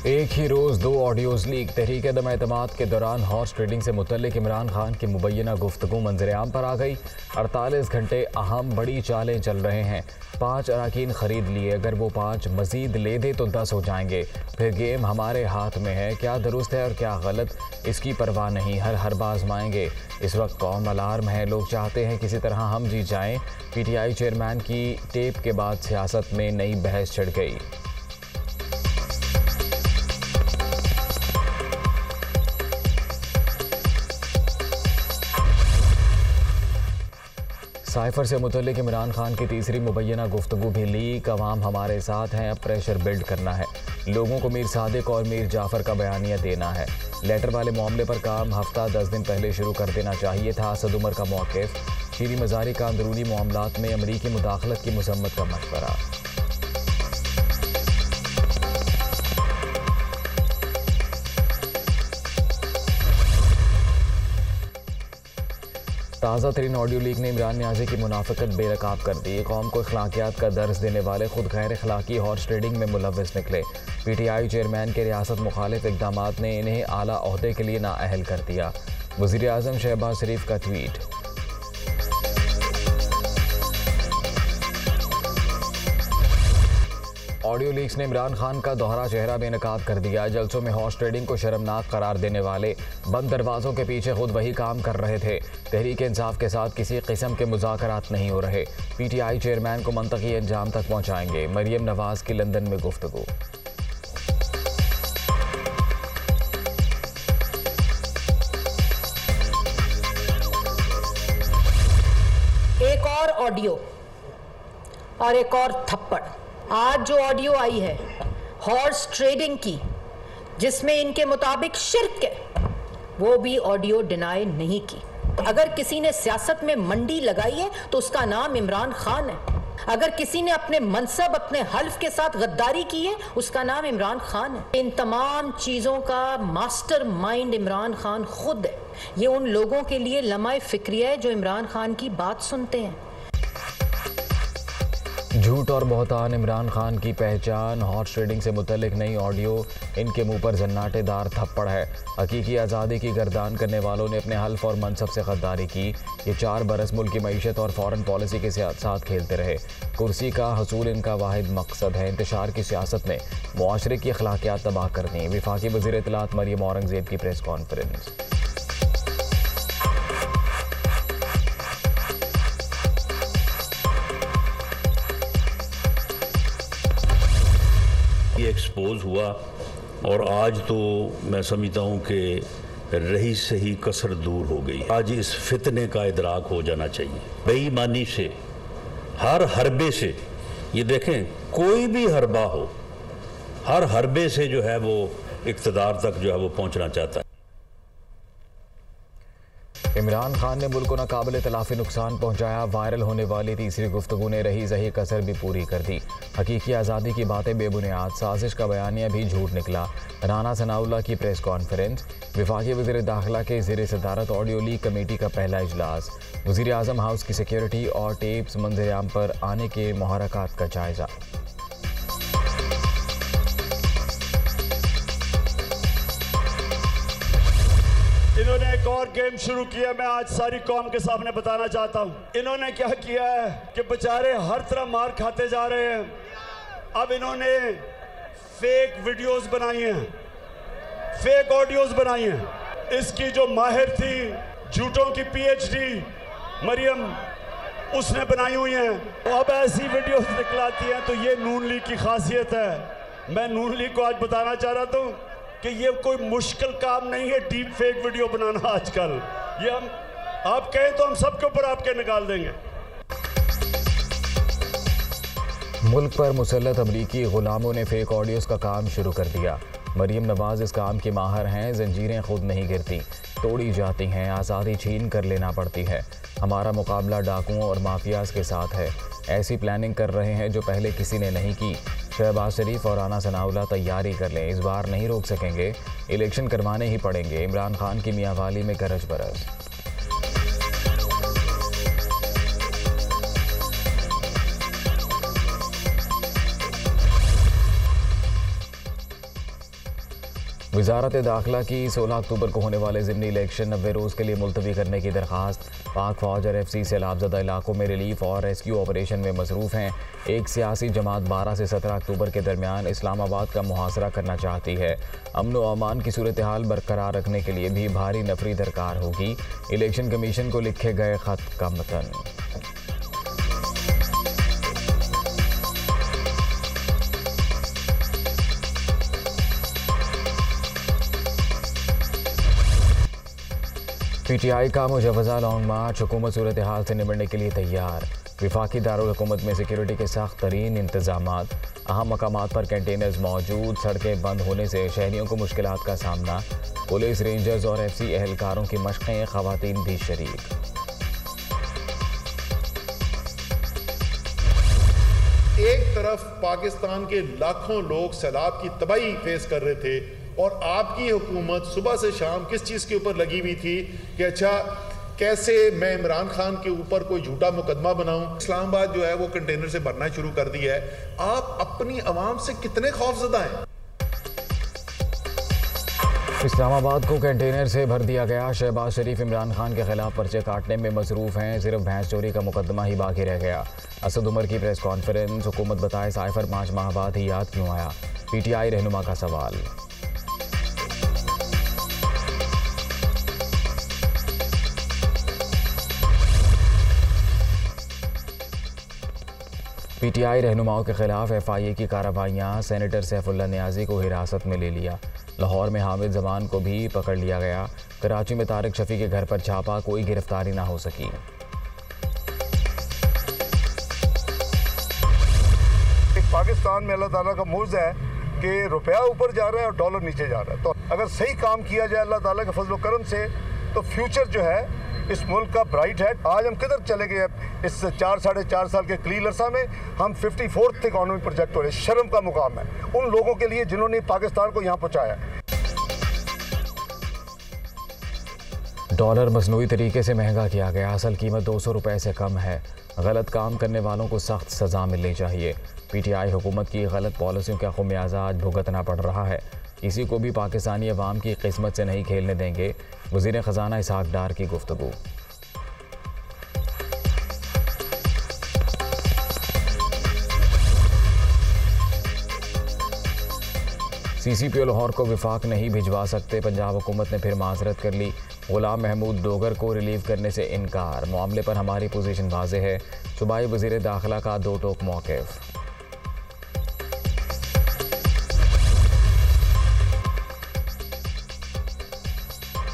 एक ही रोज़ दो audios leak. तहरीक-ए-दम-ए-एतमाद के दौरान हॉर्स ट्रेडिंग से मुतल्लिक इमरान खान की मुबैना गुफ्तगू मंजर-ए-आम पर आ गई। 48 घंटे अहम बड़ी चालें चल रहे हैं। 5 अराकीन ख़रीद लिए, अगर वो 5 मज़ीद ले दे तो 10 हो जाएंगे। फिर गेम हमारे हाथ में है, क्या दुरुस्त है और क्या गलत इसकी परवाह नहीं, हर हरबा आजमाएंगे। इस वक्त कौम अलार्म है, लोग चाहते हैं किसी तरह हम जीत जाएं। PTI चेयरमैन की टेप के बाद सियासत में नई बहस छिड़ गई। साइफर से मुतल्लिक इमरान खान की तीसरी मुबैना गुफ्तगू भी लीक। अवाम हमारे साथ हैं, अब प्रेशर बिल्ड करना है, लोगों को मीर सादिक और मीर जाफ़र का बयानिया देना है। लेटर वाले मामले पर काम हफ्ता 10 दिन पहले शुरू कर देना चाहिए था। असद उमर का मौक़िफ़। शीरी मज़ारी का अंदरूनी मामलात में अमरीकी मुदाखलत की मज़म्मत का मशवरा। ताज़ा तरीन ऑडियो लीक ने इमरान न्याज़ी की मुनाफ़िकत बेनकाब कर दी। कौम को अखलाकियात का दर्स देने वाले खुद गैर अखलाकी हॉर्स ट्रेडिंग में मुलव्वस निकले। PTI चेयरमैन के रियासत मुखालिफ इक़दामात ने इन्हें आला ओहदे के लिए नाअहल कर दिया। वज़ीर आज़म शहबाज शरीफ का ट्वीट। ऑडियो लीक्स ने इमरान खान का दोहरा चेहरा बेनकाब कर दिया। जलसों में हॉर्स ट्रेडिंग को शर्मनाक करार देने वाले बंद दरवाज़ों के पीछे खुद वही काम कर रहे थे। तहरीक इंसाफ के साथ किसी किस्म के मुज़ाकरात नहीं हो रहे। PTI चेयरमैन को मंतकी अंजाम तक पहुँचाएंगे। मरियम नवाज़ की लंदन में गुफ्तगू। एक और ऑडियो और एक और थप्पड़। आज जो ऑडियो आई है हॉर्स ट्रेडिंग की, जिसमें इनके मुताबिक शिर्क है, वो भी ऑडियो डिनाई नहीं की। अगर किसी ने सियासत में मंडी लगाई है तो उसका नाम इमरान खान है। अगर किसी ने अपने मनसब, अपने हल्फ के साथ गद्दारी की है, उसका नाम इमरान खान है। इन तमाम चीज़ों का मास्टर माइंड इमरान खान खुद है। ये उन लोगों के लिए लम्हा फिक्रिया है जो इमरान खान की बात सुनते हैं। झूठ और बहतान इमरान खान की पहचान। हॉर्स ट्रेडिंग से मुतल्लिक नई ऑडियो, इनके मुंह पर जन्नाटेदार थप्पड़ है। हकीकी आज़ादी की गर्दान करने वालों ने अपने हल्फ और मनसब से गद्दारी की। ये 4 बरस मुल्क की मईशत और फॉरेन पॉलिसी के साथ खेलते रहे। कुर्सी का हसूल इनका वाहिद मकसद है। इंतशार की सियासत में मुआशरे की अखलाकियात तबाह करनी। वफाकी वज़ीर इत्तलात मरियम औरंगज़ेब की प्रेस कॉन्फ्रेंस। एक्सपोज हुआ और आज तो मैं समझता हूँ कि रही सही कसर दूर हो गई। आज इस फितने का इदराक हो जाना चाहिए। बेईमानी से, हर हरबे से, ये देखें कोई भी हरबा हो, हर हरबे से जो है वो इक़्तिदार तक जो है वो पहुँचना चाहता है। इमरान खान ने मुल्क को नाकाबिल तलाफी नुकसान पहुंचाया। वायरल होने वाली तीसरी गुफ्तगू ने रही सही कसर भी पूरी कर दी। हकीकी आज़ादी की बातें बेबुनियाद, साजिश का बयानिया भी झूठ निकला। राना सनाउल्लाह की प्रेस कॉन्फ्रेंस। वफाकी वज़ीर दाखिला के ज़ेर सदारत ऑडियो लीक कमेटी का पहला इजलास। वज़ीर आज़म हाउस की सिक्योरिटी और टेप्स मंजर-ए-आम पर आने के मुहर्रकात का जायज़ा। इन्होंने एक और गेम शुरू किया, मैं आज सारी कौम के सामने बताना चाहता हूँ। इन्होंने क्या किया है कि बेचारे हर तरह मार खाते जा रहे हैं। अब इन्होंने फेक वीडियोस बनाई हैं, फेक ऑडियोस बनाई हैं। इसकी जो माहिर थी झूठों की PhD मरियम, उसने बनाई हुई हैं। अब ऐसी वीडियोस निकलाती हैं, तो ये नून लीग की खासियत है। मैं नून लीग को आज बताना चाह रहा था कि ये कोई मुश्किल काम नहीं है डीप फेक वीडियो बनाना आजकल। ये हम आप कहें तो हम सबके ऊपर आपके निकाल देंगे। मुल्क पर मुसल्लत अमरीकी गुलामों ने फेक ऑडियोज़ का काम शुरू कर दिया। मरियम नवाज़ इस काम की माहिर हैं। जंजीरें खुद नहीं गिरती, तोड़ी जाती हैं, आज़ादी छीन कर लेना पड़ती है। हमारा मुकाबला डाकुओं और माफियाज के साथ है। ऐसी प्लानिंग कर रहे हैं जो पहले किसी ने नहीं की। शहबाज शरीफ और राना सनाउल्लाह तैयारी कर लें, इस बार नहीं रोक सकेंगे, इलेक्शन करवाने ही पड़ेंगे। इमरान खान की मियांवाली में गरज बरस। वजारत दाखिला की 16 अक्टूबर को होने वाले ज़िमनी इलेक्शन 90 रोज़ के लिए मुलतवी करने की दरख्वास्त। पाक फौज और FC सैलाबज़दा इलाकों में रिलीफ और रेस्क्यू ऑपरेशन में मसरूफ़ हैं। एक सियासी जमात 12 से 17 अक्टूबर के दरमियान इस्लामाबाद का मुहासरा करना चाहती है। अमन व अमान की सूरत हाल बरकरार रखने के लिए भी भारी नफरी दरकार होगी। इलेक्शन कमीशन को लिखे गए ख़त का मतन। PTI का मुजवज़ा लॉन्ग मार्च। हुकूमत सूरत हाल से निपटने के लिए तैयार। वफाकी दारुल हुकूमत में सिक्योरिटी के सख्त तरीन इंतजामात। अहम मकामात पर कंटेनर्स मौजूद। सड़कें बंद होने से शहरियों को मुश्किलात का सामना। पुलिस, रेंजर्स और FC एहलकारों की मशक़ें। ख़वातीन भी शरीक। एक तरफ पाकिस्तान के लाखों लोग सैलाब की तबाही फेस कर रहे थे और आपकी हुकूमत सुबह से शाम किस चीज़ के ऊपर लगी हुई थी कि अच्छा कैसे मैं इमरान खान के ऊपर कोई झूठा मुकदमा बनाऊं। इस्लामाबाद जो है वो कंटेनर से भरना शुरू कर दिया है। आप अपनी आवाम से कितने खौफजदा हैं? इस्लामाबाद को कंटेनर से भर दिया गया। शहबाज शरीफ इमरान खान के खिलाफ पर्चे काटने में मसरूफ़ हैं। सिर्फ भैंस चोरी का मुकदमा ही बाकी रह गया। असद उमर की प्रेस कॉन्फ्रेंस। हुकूमत बताए साइफर 5 माह बाद ही याद क्यों आया। PTI रहनुमा का सवाल। PTI रहनुमाओं के खिलाफ FIA की कार्रवाइयाँ। सेनेटर सैफुल्ला नियाजी को हिरासत में ले लिया। लाहौर में हामिद जमान को भी पकड़ लिया गया। कराची में तारिक शफी के घर पर छापा। कोई गिरफ्तारी ना हो सकी। पाकिस्तान में अल्लाह ताला का मौज़ है कि रुपया ऊपर जा रहा है और डॉलर नीचे जा रहा है। तो अगर सही काम किया जाए अल्लाह ताला के फजल करम से तो फ्यूचर जो है इस मुल्क का ब्राइट है। आज हम किधर चले गए? इस 4-4.5 साल के कलील अरसा में हम 54th इकॉनमी प्रोजेक्ट हो रहे। शर्म का मुकाम है उन लोगों के लिए जिन्होंने पाकिस्तान को यहाँ पहुँचाया। डॉलर मसनूई तरीके से महंगा किया गया। असल कीमत 200 रुपये से कम है। गलत काम करने वालों को सख्त सज़ा मिलनी चाहिए। PTI हुकूमत की गलत पॉलिसियों का खुमियाजा आज भुगतना पड़ रहा है। किसी को भी पाकिस्तानी अवाम की किस्मत से नहीं खेलने देंगे। वज़ीर ख़जाना इसहाक डार की गुफ्तगू। CCPO लाहौर को विफाक नहीं भिजवा सकते। पंजाब हुकूमत ने फिर माजरत कर ली। गुलाम महमूद डोगर को रिलीव करने से इनकार। मामले पर हमारी पोजीशन वाज़ेह है। सूबाई वज़ीर दाखिला का दो टोक मौक़िफ़।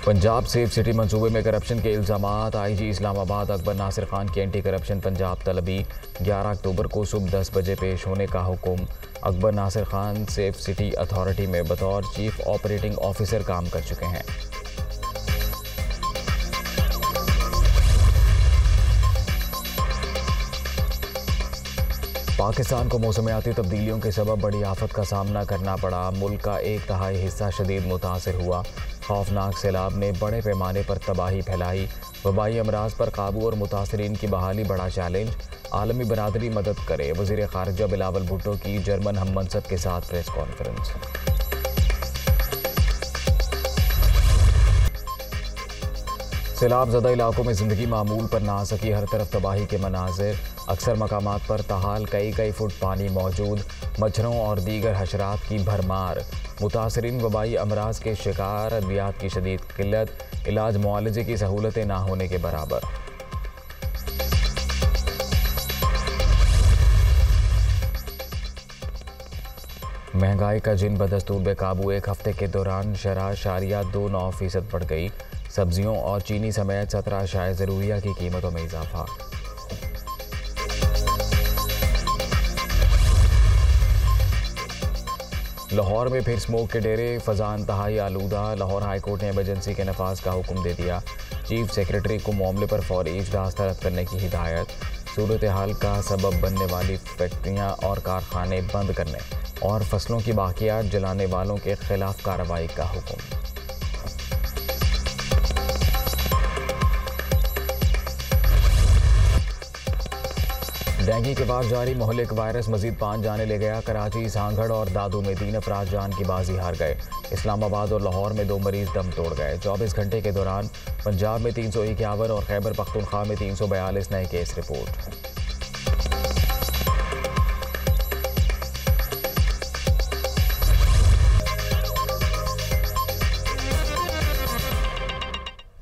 पंजाब सेफ सिटी मंसूबे में करप्शन के इल्ज़ामात। IG इस्लामाबाद अकबर नासिर खान की एंटी करप्शन पंजाब तलबी। 11 अक्टूबर को सुबह 10 बजे पेश होने का हुक्म। Akbar Nasir Khan safe city authority में बतौर चीफ ऑपरेटिंग ऑफिसर काम कर चुके हैं। पाकिस्तान को मौसमियाती तब्दीलियों के सबब बड़ी आफत का सामना करना पड़ा। मुल्क का 1/3 हिस्सा शदीद मुतासिर हुआ। खौफनाक सैलाब ने बड़े पैमाने पर तबाही फैलाई। वबाई अमराज पर काबू और मुतासरीन की बहाली बड़ा चैलेंज। आलमी बरादरी मदद करे। वज़ीर ख़ारिजा बिलावल भुट्टो की जर्मन हम मनसब के साथ प्रेस कॉन्फ्रेंस। सैलाब ज़दा इलाकों में ज़िंदगी मामूल पर ना आ सकी। हर तरफ तबाही के मनाजिर। अक्सर मकामात पर ताहाल कई फुट पानी मौजूद। मच्छरों और दीगर हशरात की भरमार। मुतासरीन वबाई अमराज के शिकार। अद्वियात की शदीद किल्लत। इलाज मुआलजे की सहूलतें ना होने के बराबर। महंगाई का जिन बदस्तूर बेकाबू। एक हफ्ते के दौरान शरह शारिया 2.9% बढ़ गई। सब्जियों और चीनी समेत 17 अशाए ज़रूरिया की कीमतों में इजाफा। लाहौर में फिर स्मोक के डेरे। फ़ज़ा इंतहाई आलूदा। लाहौर हाई कोर्ट ने इमरजेंसी के नफाज का हुक्म दे दिया। चीफ सेक्रेटरी को मामले पर फौरी इजलास तलब करने की हिदायत। सूरत हाल का सबब बनने वाली फैक्ट्रियाँ और कारखाने बंद करने और फसलों की बाकियात जलाने वालों के खिलाफ कार्रवाई का हुक्म। डेंगू के बाद जारी मोहल्लिक वायरस मजीद 5 जाने ले गया। कराची, सांगड़ और दादू में 3 अफराद जान की बाजी हार गए। इस्लामाबाद और लाहौर में 2 मरीज दम तोड़ गए। 24 घंटे के दौरान पंजाब में 351 और खैबर पख्तूनख्वा में 342 नए केस रिपोर्ट।